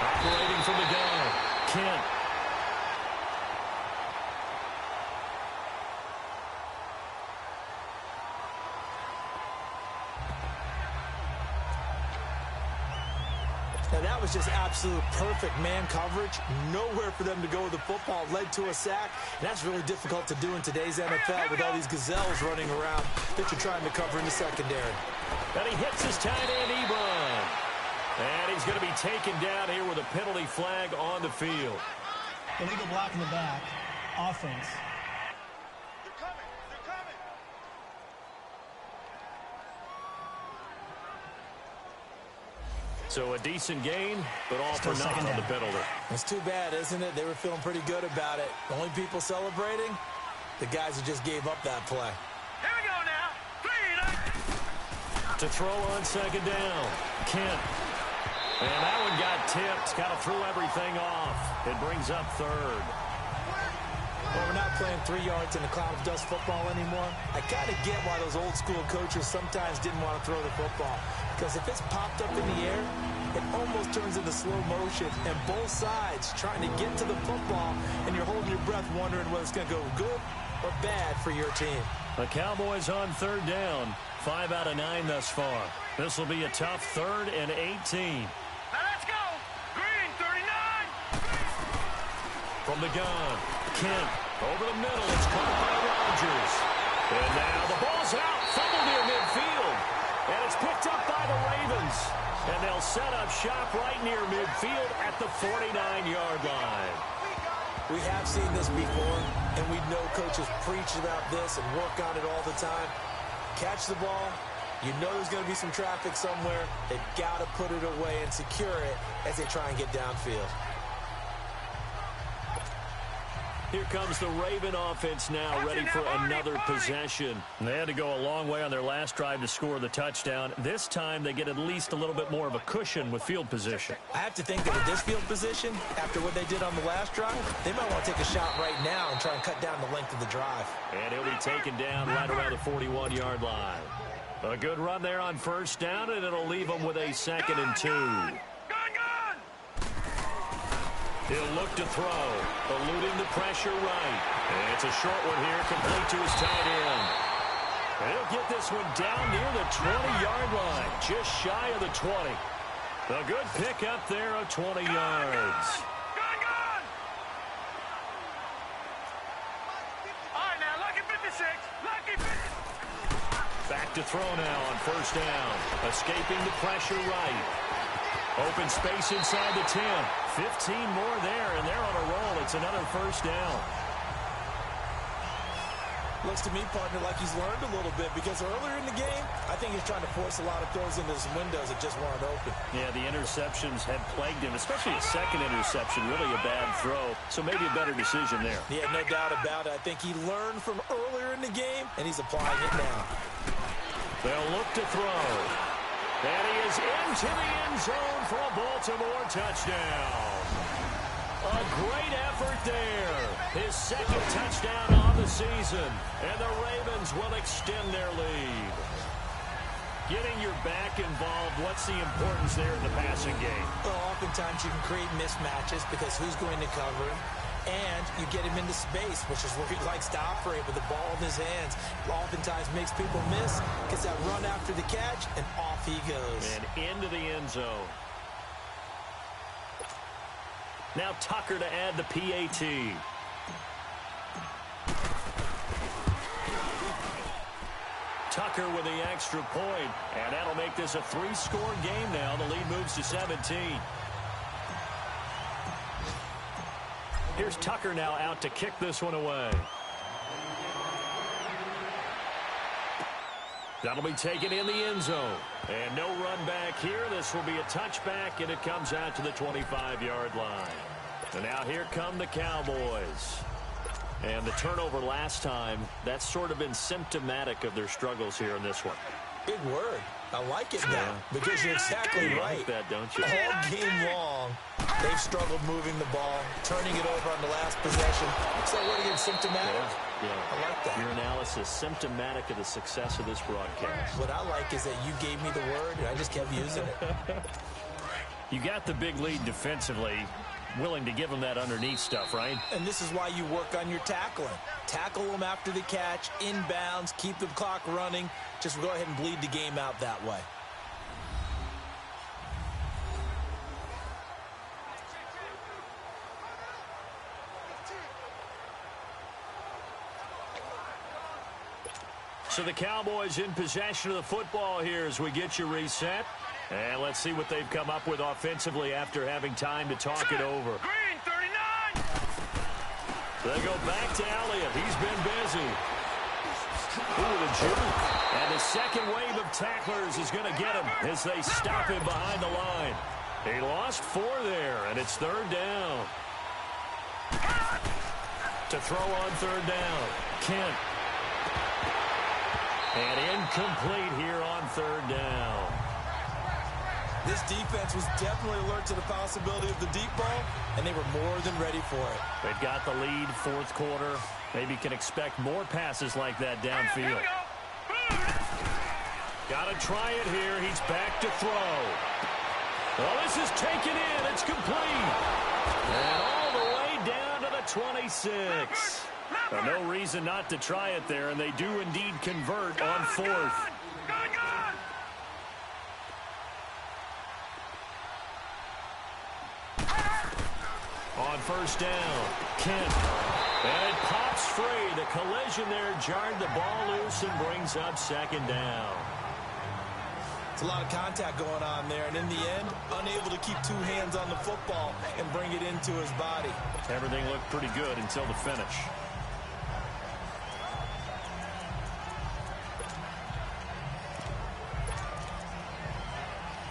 Operating from the gun. Kent. Now, that was just absolute perfect man coverage. Nowhere for them to go with the football. Led to a sack. And that's really difficult to do in today's NFL with all these gazelles running around that you're trying to cover in the secondary. And he hits his tight end, Ebron. And he's going to be taken down here with a penalty flag on the field. Illegal block in the back. Offense. They're coming. They're coming. So a decent gain, but all for Still nothing on the second down. penalty. It's too bad, isn't it? They were feeling pretty good about it. The only people celebrating, the guys who just gave up that play. Here we go now. 3-19. To throw on 2nd down. Kent. And that one got tipped, kind of threw everything off. It brings up third. Well, we're not playing 3 yards in a cloud of dust football anymore. I kind of get why those old school coaches sometimes didn't want to throw the football. Because if it's popped up in the air, it almost turns into slow motion. And both sides trying to get to the football, and you're holding your breath wondering whether it's going to go good or bad for your team. The Cowboys on third down. 5 out of 9 thus far. This will be a tough 3rd and 18. Now let's go. Green, 39. From the gun, Kent over the middle. It's caught by Rodgers. And now the ball's out. Fumble near midfield. And it's picked up by the Ravens. And they'll set up shop right near midfield at the 49-yard line. We have seen this before, and we know coaches preach about this and work on it all the time. Catch the ball. You know there's going to be some traffic somewhere. They've got to put it away and secure it as they try and get downfield. Here comes the Raven offense now, ready for another possession. They had to go a long way on their last drive to score the touchdown. This time they get at least a little bit more of a cushion with field position. I have to think that with this field position, after what they did on the last drive, they might want to take a shot right now and try and cut down the length of the drive. And he'll be taken down right around the 41-yard line. A good run there on first down, and it'll leave them with a 2nd and 2. He'll look to throw, eluding the pressure right. And it's a short one here, complete to his tight end. And he'll get this one down near the 20-yard line, just shy of the 20. A good pick up there of 20 yards. All right, now, lucky 56. Lucky 56. Back to throw now on first down. Escaping the pressure right. Open space inside the 10. 15 more there, and they're on a roll. It's another first down. Looks to me, partner, like he's learned a little bit because earlier in the game, I think he's trying to force a lot of throws into some windows that just weren't open. Yeah, the interceptions had plagued him, especially his second interception, really a bad throw. So maybe a better decision there. Yeah, no doubt about it. I think he learned from earlier in the game, and he's applying it now. They'll look to throw. And he is into the end zone for a Baltimore touchdown. A great effort there. His 2nd touchdown on the season. And the Ravens will extend their lead. Getting your back involved, what's the importance there in the passing game? Well, oftentimes you can create mismatches because who's going to cover him? And you get him into space, which is where he likes to operate with the ball in his hands. Oftentimes makes people miss, gets that run after the catch, and off he goes. And into the end zone. Now Tucker to add the PAT. Tucker with the extra point, and that'll make this a 3-score game now. The lead moves to 17. Here's Tucker now out to kick this one away. That'll be taken in the end zone. And no run back here. This will be a touchback, and it comes out to the 25-yard line. And now here come the Cowboys. And the turnover last time, that's sort of been symptomatic of their struggles here in this one. Big word. I like it now because you're exactly right. You like that, don't you? All game long, they've struggled moving the ball, turning it over on the last possession. So what again, symptomatic? Yeah. I like that. Your analysis, symptomatic of the success of this broadcast. What I like is that you gave me the word, and I just kept using it. You got the big lead defensively, willing to give them that underneath stuff, right? And this is why you work on your tackling. Tackle them after the catch, inbounds, keep the clock running. Just go ahead and bleed the game out that way. So the Cowboys in possession of the football here as we get you reset. And let's see what they've come up with offensively after having time to talk it over. Green, 39. They go back to Elliott. He's been busy. Ooh, the juke. And the second wave of tacklers is going to get him as they stop him behind the line. He lost 4 there, and it's 3rd down. To throw on 3rd down, Kent. And incomplete here on 3rd down. This defense was definitely alert to the possibility of the deep ball, and they were more than ready for it. They've got the lead, fourth quarter. Maybe can expect more passes like that downfield. Got to try it here. He's back to throw. Well, this is taken in. It's complete. And all the way down to the 26. Well, no reason not to try it there, and they do indeed convert on fourth. On first down, Kent. And it pops free. The collision there jarred the ball loose and brings up second down. It's a lot of contact going on there, and in the end, unable to keep two hands on the football and bring it into his body. Everything looked pretty good until the finish.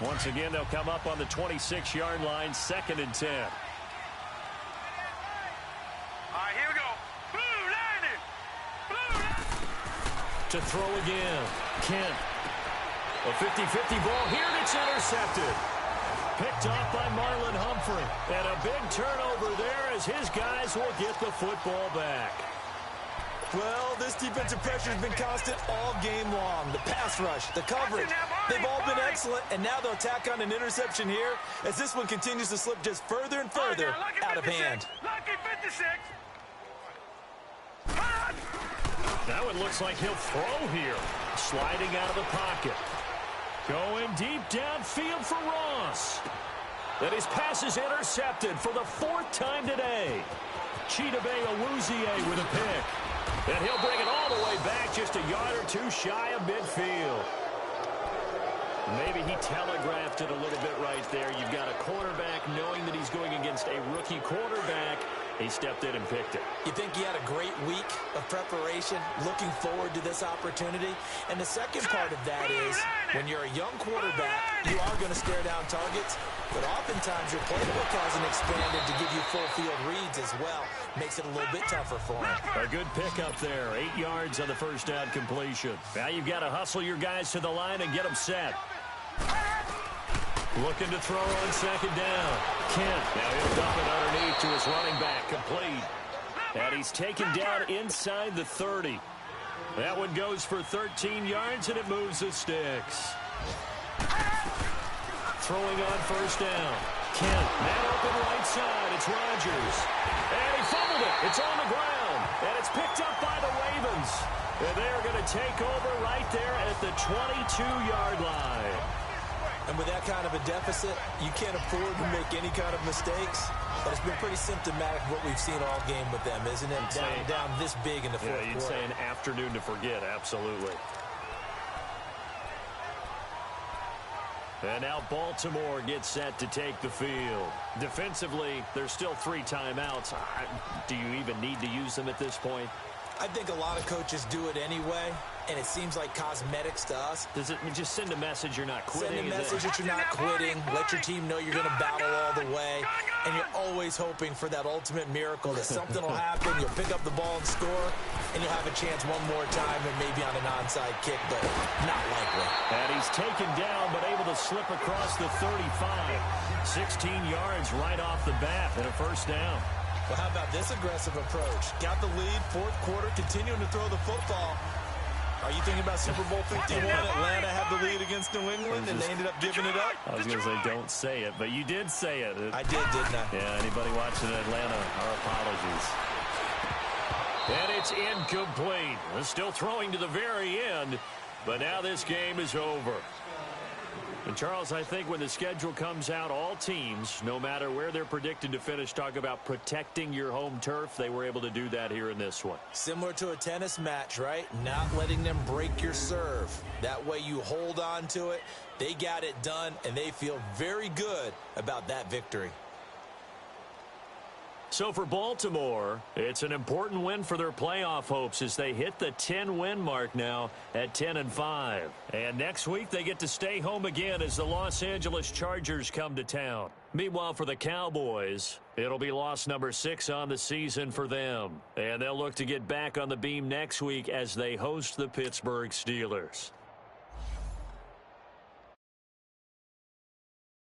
Once again, they'll come up on the 26-yard line, 2nd and 10. To throw again. Kent. A 50-50 ball here, and it's intercepted. Picked off by Marlon Humphrey. And a big turnover there as his guys will get the football back. Well, this defensive pressure has been constant all game long. The pass rush, the coverage, they've all been excellent, and now they'll tack on an interception here as this one continues to slip just further and further out of hand. Lucky 56. That one looks like he'll throw here. Sliding out of the pocket. Going deep downfield for Ross. And his pass is intercepted for the 4th time today. Chidobe Awuzie with a pick. And he'll bring it all the way back just a yard or two shy of midfield. Maybe he telegraphed it a little bit right there. You've got a quarterback knowing that he's going against a rookie quarterback. He stepped in and picked it. You think he had a great week of preparation, looking forward to this opportunity? And the second part of that is, when you're a young quarterback, you are going to stare down targets, but oftentimes your playbook hasn't expanded to give you full field reads as well. Makes it a little bit tougher for him. A good pickup there. 8 yards on the first down completion. Now you've got to hustle your guys to the line and get them set. Looking to throw on second down. Kent. Now he'll dump it underneath to his running back. Complete. And he's taken down inside the 30. That one goes for 13 yards, and it moves the sticks. Throwing on first down. Kent. Man open right side. It's Rodgers. And he fumbled it. It's on the ground. And it's picked up by the Ravens. And they're going to take over right there at the 22-yard line. And with that kind of a deficit, you can't afford to make any kind of mistakes. But it's been pretty symptomatic of what we've seen all game with them, isn't it? Down this big in the fourth quarter. You'd say an afternoon to forget, absolutely. And now Baltimore gets set to take the field. Defensively, there's still 3 timeouts. Do you even need to use them at this point? I think a lot of coaches do it anyway, and it seems like cosmetics to us. Does it just send a message you're not quitting? Send a message that you're not quitting. Let your team know you're going to battle all the way. And you're always hoping for that ultimate miracle that something will happen. You'll pick up the ball and score, and you'll have a chance one more time and maybe on an onside kick, but not likely. And he's taken down, but able to slip across the 35. 16 yards right off the bat and a first down. Well, how about this aggressive approach? Got the lead, fourth quarter, continuing to throw the football. Are you thinking about Super Bowl 51? Atlanta had the lead against New England, and they ended up giving it up? I was going to say, don't say it, but you did say it. I did, didn't I? Yeah, anybody watching Atlanta, our apologies. And it's incomplete. We're still throwing to the very end, but now this game is over. And, Charles, I think when the schedule comes out, all teams, no matter where they're predicted to finish, talk about protecting your home turf. They were able to do that here in this one. Similar to a tennis match, right? Not letting them break your serve. That way you hold on to it. They got it done, and they feel very good about that victory. So for Baltimore, it's an important win for their playoff hopes as they hit the 10-win mark now at 10-5. And next week they get to stay home again as the Los Angeles Chargers come to town. Meanwhile, for the Cowboys, it'll be loss number 6 on the season for them. And they'll look to get back on the beam next week as they host the Pittsburgh Steelers.